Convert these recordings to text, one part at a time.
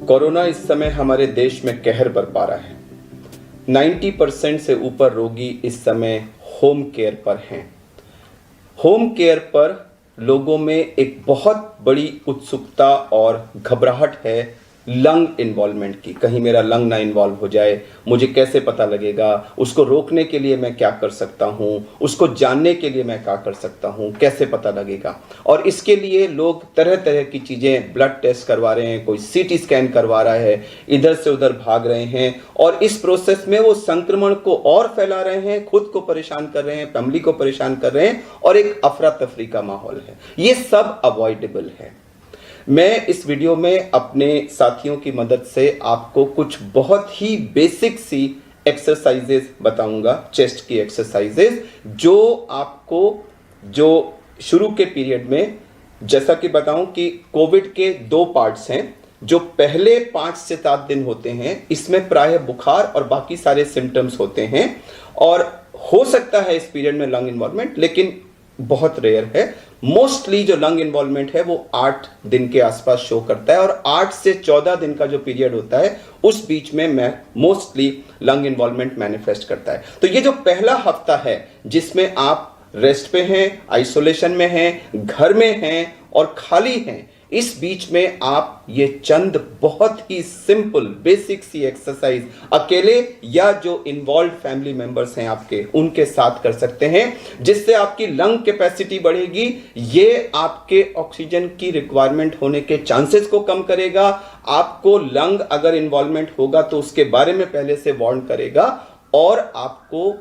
Corona इस समय हमारे देश में कहर बरपा रहा है। 90% से ऊपर रोगी इस समय होम केयर पर हैं। होम केयर पर लोगों में एक बहुत बड़ी उत्सुकता और घबराहट है लंग इन्वॉल्वमेंट की। कहीं मेरा लंग ना इन्वॉल्व हो जाए, मुझे कैसे पता लगेगा, उसको रोकने के लिए मैं क्या कर सकता हूँ, उसको जानने के लिए मैं क्या कर सकता हूँ, कैसे पता लगेगा। और इसके लिए लोग तरह तरह की चीज़ें, ब्लड टेस्ट करवा रहे हैं, कोई सीटी स्कैन करवा रहा है, इधर से उधर भाग रहे हैं और इस प्रोसेस में वो संक्रमण को और फैला रहे हैं, खुद को परेशान कर रहे हैं, फैमिली को परेशान कर रहे हैं और एक अफरा तफरी का माहौल है। ये सब अवॉइडेबल है। मैं इस वीडियो में अपने साथियों की मदद से आपको कुछ बहुत ही बेसिक सी एक्सरसाइजेस बताऊंगा, चेस्ट की एक्सरसाइजेस, जो आपको जो शुरू के पीरियड में, जैसा कि बताऊं कि कोविड के 2 पार्ट्स हैं। जो पहले 5 से 7 दिन होते हैं, इसमें प्रायः बुखार और बाकी सारे सिम्टम्स होते हैं और हो सकता है इस पीरियड में लंग इन्वॉल्वमेंट, लेकिन बहुत रेयर है। मोस्टली जो लंग इन्वॉल्वमेंट है वो 8 दिन के आसपास शो करता है और 8 से 14 दिन का जो पीरियड होता है उस बीच में मैं मोस्टली लंग इन्वॉल्वमेंट मैनिफेस्ट करता है। तो ये जो पहला हफ्ता है जिसमें आप रेस्ट पे हैं, आइसोलेशन में हैं, घर में हैं और खाली हैं, इस बीच में आप ये चंद बहुत ही सिंपल बेसिक सी एक्सरसाइज अकेले या जो इन्वॉल्व फैमिली मेंबर्स हैं आपके, उनके साथ कर सकते हैं, जिससे आपकी लंग कैपेसिटी बढ़ेगी। ये आपके ऑक्सीजन की रिक्वायरमेंट होने के चांसेस को कम करेगा। आपको लंग अगर इन्वॉल्वमेंट होगा तो उसके बारे में पहले से वार्न करेगा और आपको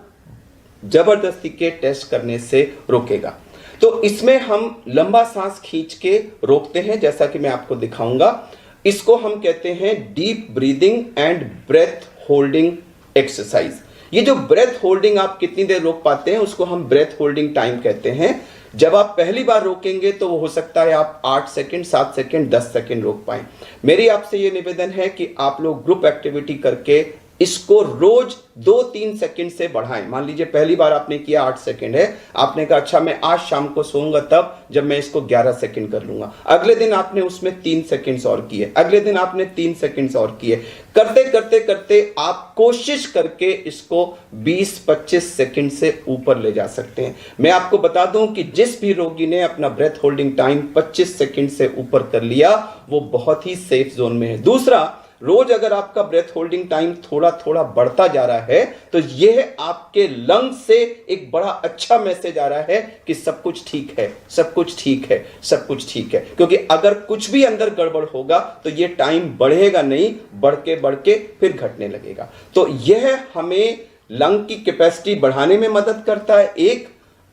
जबरदस्ती के टेस्ट करने से रोकेगा। तो इसमें हम लंबा सांस खींच के रोकते हैं, जैसा कि मैं आपको दिखाऊंगा। इसको हम कहते हैं deep breathing and breath holding exercise. ये जो ब्रेथ होल्डिंग आप कितनी देर रोक पाते हैं उसको हम ब्रेथ होल्डिंग टाइम कहते हैं। जब आप पहली बार रोकेंगे तो वो हो सकता है आप 8 सेकंड, 7 सेकंड, 10 सेकंड रोक पाएं। मेरी आपसे ये निवेदन है कि आप लोग ग्रुप एक्टिविटी करके इसको रोज 2-3 सेकंड से बढ़ाएं। मान लीजिए पहली बार आपने किया 8 सेकंड है, आपने कहा अच्छा मैं आज शाम को सोऊंगा तब जब मैं इसको 11 सेकंड कर लूंगा। अगले दिन आपने उसमें 3 सेकंड्स और किए, अगले दिन आपने 3 सेकंड्स और किए। करते करते करते आप कोशिश करके इसको 20-25 सेकंड से ऊपर ले जा सकते हैं। मैं आपको बता दूं कि जिस भी रोगी ने अपना ब्रेथ होल्डिंग टाइम 25 सेकंड से ऊपर कर लिया वो बहुत ही सेफ जोन में है। दूसरा, रोज अगर आपका ब्रेथ होल्डिंग टाइम थोड़ा थोड़ा बढ़ता जा रहा है तो यह आपके लंग से एक बड़ा अच्छा मैसेज आ रहा है कि सब कुछ ठीक है, सब कुछ ठीक है, सब कुछ ठीक है। क्योंकि अगर कुछ भी अंदर गड़बड़ होगा तो यह टाइम बढ़ेगा नहीं, बढ़ के फिर घटने लगेगा। तो यह हमें लंग की कैपेसिटी बढ़ाने में मदद करता है। एक,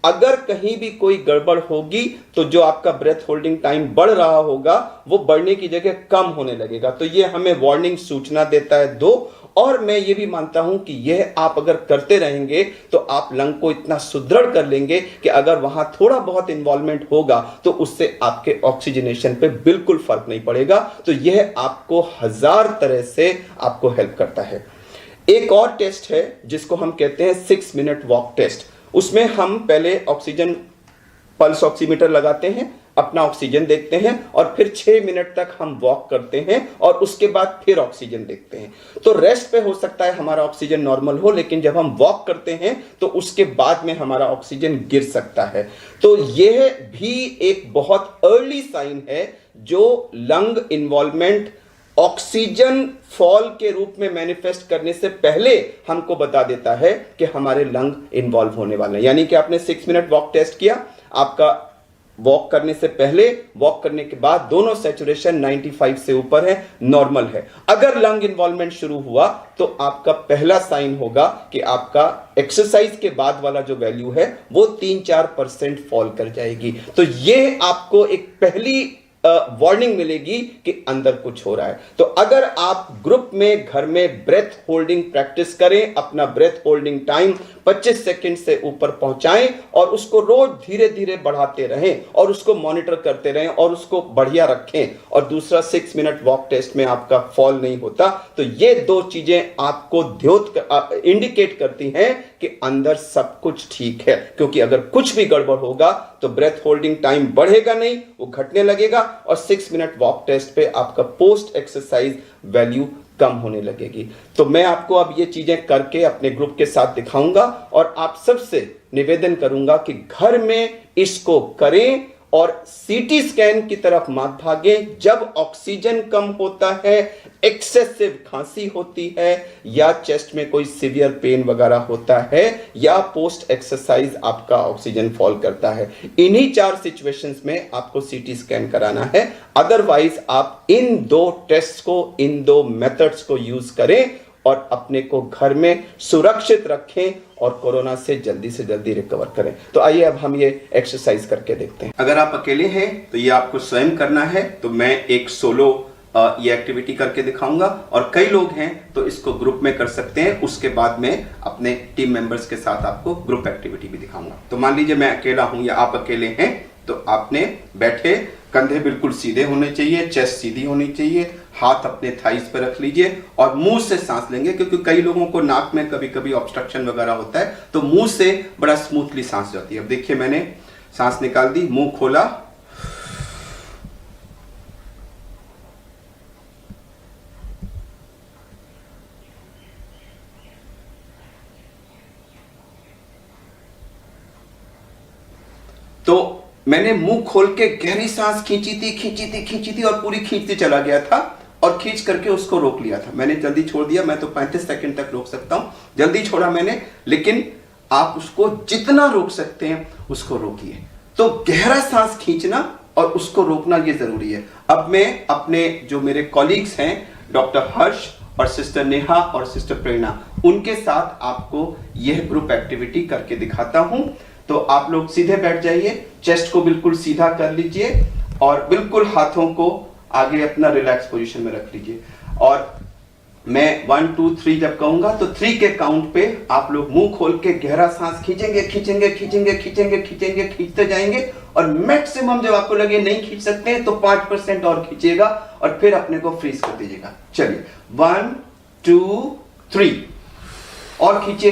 अगर कहीं भी कोई गड़बड़ होगी तो जो आपका ब्रेथ होल्डिंग टाइम बढ़ रहा होगा वो बढ़ने की जगह कम होने लगेगा, तो ये हमें वार्निंग सूचना देता है। 2, और मैं ये भी मानता हूं कि यह आप अगर करते रहेंगे तो आप लंग को इतना सुदृढ़ कर लेंगे कि अगर वहां थोड़ा बहुत इन्वॉल्वमेंट होगा तो उससे आपके ऑक्सीजनेशन पे बिल्कुल फर्क नहीं पड़ेगा। तो यह आपको 1000 तरह से आपको हेल्प करता है। एक और टेस्ट है जिसको हम कहते हैं 6 मिनट वॉक टेस्ट। उसमें हम पहले ऑक्सीजन पल्स ऑक्सीमीटर लगाते हैं, अपना ऑक्सीजन देखते हैं और फिर 6 मिनट तक हम वॉक करते हैं और उसके बाद फिर ऑक्सीजन देखते हैं। तो रेस्ट पे हो सकता है हमारा ऑक्सीजन नॉर्मल हो, लेकिन जब हम वॉक करते हैं तो उसके बाद में हमारा ऑक्सीजन गिर सकता है। तो यह भी एक बहुत अर्ली साइन है जो लंग इन्वॉल्वमेंट ऑक्सीजन फॉल के रूप में मैनिफेस्ट करने से पहले हमको बता देता है कि हमारे लंग इन्वॉल्व होने वाले हैं। यानी कि आपने 6 मिनट वॉक टेस्ट किया, आपका वॉक करने से पहले, वॉक करने के बाद दोनों सैचुरेशन 95 से ऊपर है, नॉर्मल है। अगर लंग इन्वॉल्वमेंट शुरू हुआ तो आपका पहला साइन होगा कि आपका एक्सरसाइज के बाद वाला जो वैल्यू है वो 3-4% फॉल कर जाएगी। तो ये आपको एक पहली वार्निंग मिलेगी कि अंदर कुछ हो रहा है। तो अगर आप ग्रुप में, घर में ब्रेथ होल्डिंग प्रैक्टिस करें, अपना ब्रेथ होल्डिंग टाइम 25 सेकंड से ऊपर पहुंचाएं और उसको रोज धीरे धीरे बढ़ाते रहें और उसको मॉनिटर करते रहें और उसको बढ़िया रखें। और दूसरा, 6 मिनट वॉक टेस्ट में आपका फॉल नहीं होता। तो ये 2 चीजें आपको इंडिकेट करती हैं कि अंदर सब कुछ ठीक है, क्योंकि अगर कुछ भी गड़बड़ होगा तो ब्रेथ होल्डिंग टाइम बढ़ेगा नहीं, वो घटने लगेगा और 6 मिनट वॉक टेस्ट पे आपका पोस्ट एक्सरसाइज वैल्यू कम होने लगेगी। तो मैं आपको अब ये चीजें करके अपने ग्रुप के साथ दिखाऊंगा और आप सबसे निवेदन करूंगा कि घर में इसको करें और सीटी स्कैन की तरफ मत भागे। जब ऑक्सीजन कम होता है, एक्सेसिव खांसी होती है या चेस्ट में कोई सीवियर पेन वगैरह होता है या पोस्ट एक्सरसाइज आपका ऑक्सीजन फॉल करता है, इन्हीं 4 सिचुएशंस में आपको सीटी स्कैन कराना है। अदरवाइज आप इन 2 टेस्ट को, इन 2 मेथड्स को यूज करें और अपने को घर में सुरक्षित रखें और कोरोना से जल्दी रिकवर करें। तो आइए अब हम ये एक्सरसाइज करके देखते हैं। अगर आप अकेले हैं तो ये आपको स्वयं करना है, तो मैं एक सोलो ये एक्टिविटी करके दिखाऊंगा और कई लोग हैं तो इसको ग्रुप में कर सकते हैं। उसके बाद में अपने टीम मेंबर्स के साथ आपको ग्रुप एक्टिविटी भी दिखाऊंगा। तो मान लीजिए मैं अकेला हूं या आप अकेले हैं, तो आपने बैठे, कंधे बिल्कुल सीधे होने चाहिए, चेस्ट सीधी होनी चाहिए, हाथ अपने थाइस पर रख लीजिए और मुंह से सांस लेंगे, क्योंकि कई लोगों को नाक में कभी कभी ऑब्स्ट्रक्शन वगैरह होता है, तो मुंह से बड़ा स्मूथली सांस जाती है। अब देखिए मैंने सांस निकाल दी, मुंह खोला, तो मैंने मुंह खोल के गहरी सांस खींची थी और पूरी खींचती चला गया था और खींच करके उसको रोक लिया था। मैंने जल्दी छोड़ दिया, मैं तो 35 सेकंड तक रोक सकता हूं, जल्दी छोड़ा मैंने, लेकिन आप उसको जितना रोक सकते हैं उसको रोकिए। तो गहरा सांस खींचना और उसको रोकना ये जरूरी है। अब मैं अपने जो मेरे कॉलीग्स हैं, डॉक्टर हर्ष और सिस्टर नेहा और सिस्टर प्रेरणा, उनके साथ आपको यह ग्रुप एक्टिविटी करके दिखाता हूं। तो आप लोग सीधे बैठ जाइए, चेस्ट को बिल्कुल सीधा कर लीजिए और बिल्कुल हाथों को आगे अपना रिलैक्स पोजीशन में रख लीजिए और मैं 1 2 3 जब कहूंगा तो 3 के काउंट पे आप लोग मुंह खोल के गहरा सांस खींचते जाएंगे और मैक्सिमम जब आपको लगे नहीं खींच सकते हैं तो 5% और खींचिएगा और फिर अपने को फ्रीज कर दीजिएगा। चलिए 1 2 3 और खींचे,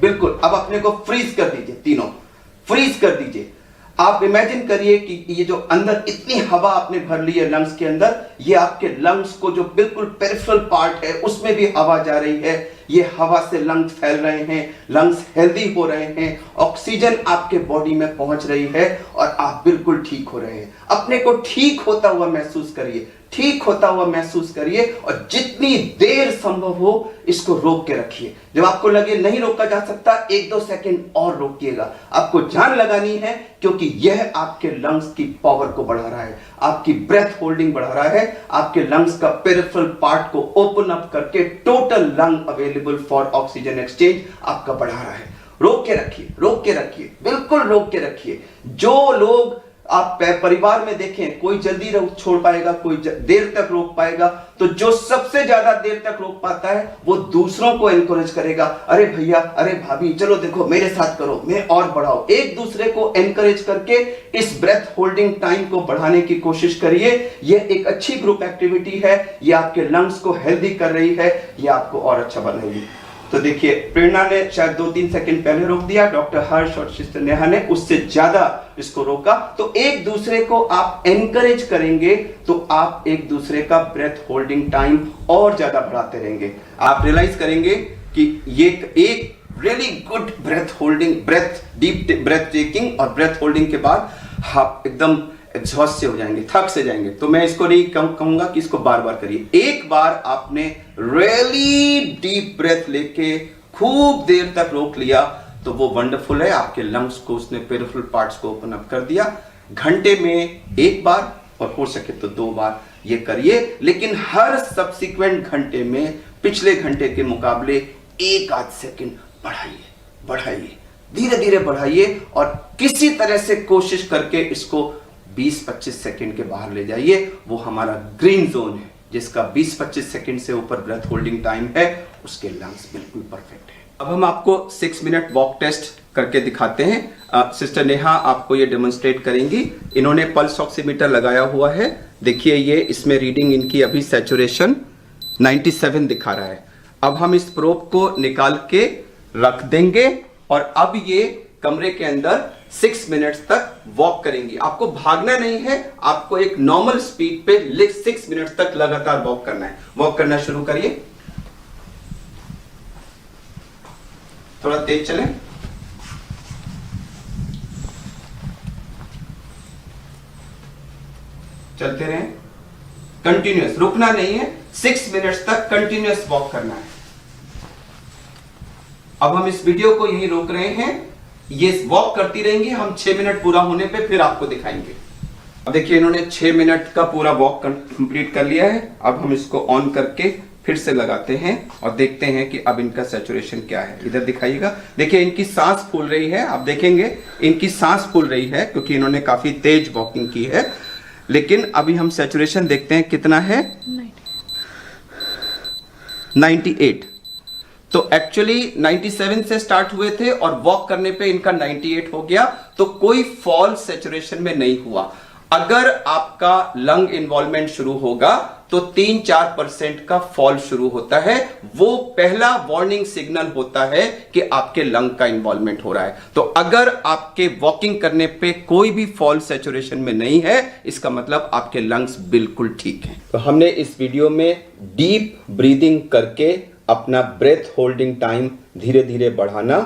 बिल्कुल। अब अपने को फ्रीज कर दीजिए, तीनों फ्रीज कर दीजिए। आप इमेजिन करिए कि ये जो अंदर इतनी हवा आपने भर ली है लंग्स के अंदर, ये आपके लंग्स को जो बिल्कुल पेरिफेरल पार्ट है उसमें भी हवा जा रही है, ये हवा से लंग्स फैल रहे हैं, लंग्स हेल्दी हो रहे हैं, ऑक्सीजन आपके बॉडी में पहुंच रही है और आप बिल्कुल ठीक हो रहे हैं। अपने को ठीक होता हुआ महसूस करिए, ठीक होता हुआ महसूस करिए और जितनी देर संभव हो इसको रोक के रखिए। जब आपको लगे नहीं रोका जा सकता, 1-2 सेकंड और रोकिएगा। आपको जान लगानी है, क्योंकि यह आपके लंग्स की पावर को बढ़ा रहा है, आपकी ब्रेथ होल्डिंग बढ़ा रहा है, आपके लंग्स का पेरिफेरल पार्ट को ओपन अप करके total lung available for oxygen exchange आपका बढ़ा रहा है। रोक के रखिए, रोक के रखिए, बिल्कुल रोक के रखिए। जो लोग आप परिवार में देखें, कोई जल्दी छोड़ पाएगा, कोई देर तक रोक पाएगा, तो जो सबसे ज्यादा देर तक रोक पाता है वो दूसरों को एनकरेज करेगा। अरे भैया, अरे भाभी, चलो देखो मेरे साथ करो, मैं और बढ़ाओ। एक दूसरे को एनकरेज करके इस ब्रेथ होल्डिंग टाइम को बढ़ाने की कोशिश करिए। यह एक अच्छी ग्रुप एक्टिविटी है, यह आपके लंग्स को हेल्दी कर रही है, यह आपको और अच्छा बनाएगी। तो देखिए, प्रेरणा ने शायद 2-3 सेकंड पहले रोक दिया, डॉक्टर हर्ष और सिस्टर नेहा ने उससे ज्यादा इसको रोका। तो एक दूसरे को आप एनकरेज करेंगे तो आप एक दूसरे का ब्रेथ होल्डिंग टाइम और ज्यादा बढ़ाते रहेंगे। आप रियलाइज करेंगे कि ये एक really good breath holding, deep breath taking और ब्रेथ होल्डिंग के बाद आप एकदम एग्जॉस्ट से हो जाएंगे, थक से जाएंगे। तो मैं इसको नहीं कहूंगा कि इसको बार बार करिए। एक बार आपने रियली डीप ब्रेथ लेके खूब देर तक रोक लिया तो वो वंडरफुल है, आपके लंग्स को उसने पेरिफेरल पार्ट्स को ओपन अप कर दिया। घंटे में 1 बार और हो सके तो 2 बार ये करिए, लेकिन हर सब्सिक्वेंट घंटे में पिछले घंटे के मुकाबले 1-8 सेकंड बढ़ाइए, धीरे धीरे बढ़ाइए और किसी तरह से कोशिश करके इसको 20-25 सेकंड के बाहर ले जाइए। वो हमारा ग्रीन जोन है, जिसका 20-25 सेकंड से ऊपर ब्रेथ होल्डिंग टाइम है, उसके लंग्स बिल्कुल परफेक्ट है। अब हम आपको 6 मिनट वॉक टेस्ट करके दिखाते हैं। सिस्टर नेहा आपको ये डेमोन्स्ट्रेट करेंगी। इन्होंने पल्स ऑक्सीमीटर लगाया हुआ है, देखिए ये इसमें रीडिंग इनकी अभी सैचुरेशन 97 दिखा रहा है। अब हम इस प्रोब को निकाल के रख देंगे और अब ये कमरे के अंदर 6 मिनट्स तक वॉक करेंगी। आपको भागना नहीं है, आपको एक नॉर्मल स्पीड पे 6 मिनट्स तक लगातार वॉक करना है। वॉक करना शुरू करिए, थोड़ा तेज चलें। चलते रहें, कंटिन्यूअस, रुकना नहीं है। 6 मिनट्स तक कंटिन्यूअस वॉक करना है। अब हम इस वीडियो को यहीं रोक रहे हैं, ये वॉक करती रहेंगी। हम 6 मिनट पूरा होने पे फिर आपको दिखाएंगे। अब देखिए इन्होंने 6 मिनट का पूरा वॉक कंप्लीट कर लिया है। अब हम इसको ऑन करके फिर से लगाते हैं और देखते हैं कि अब इनका सैचुरेशन क्या है। इधर दिखाइएगा, देखिए इनकी सांस फूल रही है। आप देखेंगे इनकी सांस फूल रही है क्योंकि इन्होंने काफी तेज वॉकिंग की है। लेकिन अभी हम सैचुरेशन देखते हैं कितना है, 98। तो एक्चुअली 97 से स्टार्ट हुए थे और वॉक करने पे इनका 98 हो गया। तो कोई फॉल सैचुरेशन में नहीं हुआ। अगर आपका लंग इन्वॉल्वमेंट शुरू होगा तो 3-4% का फॉल शुरू होता है। वो पहला वार्निंग सिग्नल होता है कि आपके लंग का इन्वॉल्वमेंट हो रहा है। तो अगर आपके वॉकिंग करने पे कोई भी फॉल सैचुरेशन में नहीं है, इसका मतलब आपके लंग्स बिल्कुल ठीक हैं। तो हमने इस वीडियो में डीप ब्रीदिंग करके अपना ब्रेथ होल्डिंग टाइम धीरे धीरे बढ़ाना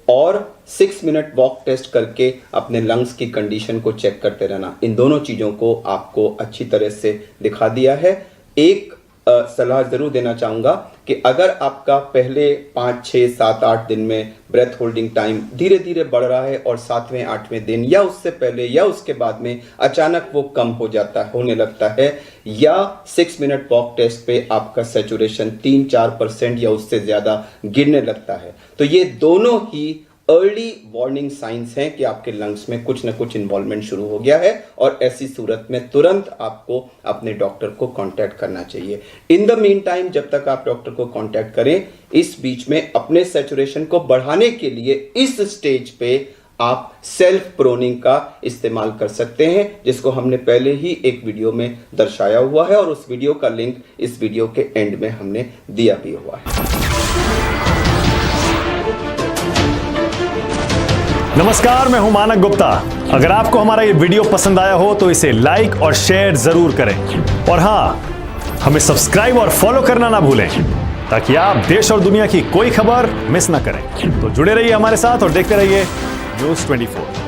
और 6 मिनट वॉक टेस्ट करके अपने लंग्स की कंडीशन को चेक करते रहना, इन दोनों चीज़ों को आपको अच्छी तरह से दिखा दिया है। एक सलाह जरूर देना चाहूँगा कि अगर आपका पहले 5, 6, 7, 8 दिन में ब्रेथ होल्डिंग टाइम धीरे धीरे बढ़ रहा है और 7वें, 8वें दिन या उससे पहले या उसके बाद में अचानक वो कम हो जाता है, होने लगता है, या 6 मिनट वॉक टेस्ट पे आपका सैचुरेशन 3-4% या उससे ज़्यादा गिरने लगता है, तो ये दोनों ही अर्ली वार्निंग साइंस हैं कि आपके लंग्स में कुछ न कुछ इन्वॉल्वमेंट शुरू हो गया है। और ऐसी सूरत में तुरंत आपको अपने डॉक्टर को कांटेक्ट करना चाहिए। इन द मीन टाइम, जब तक आप डॉक्टर को कांटेक्ट करें, इस बीच में अपने सैचुरेशन को बढ़ाने के लिए इस स्टेज पे आप सेल्फ प्रोनिंग का इस्तेमाल कर सकते हैं, जिसको हमने पहले ही एक वीडियो में दर्शाया हुआ है और उस वीडियो का लिंक इस वीडियो के एंड में हमने दिया भी हुआ है। नमस्कार, मैं हूं मानक गुप्ता। अगर आपको हमारा ये वीडियो पसंद आया हो तो इसे लाइक और शेयर जरूर करें और हाँ, हमें सब्सक्राइब और फॉलो करना ना भूलें ताकि आप देश और दुनिया की कोई खबर मिस ना करें। तो जुड़े रहिए हमारे साथ और देखते रहिए न्यूज़ 24।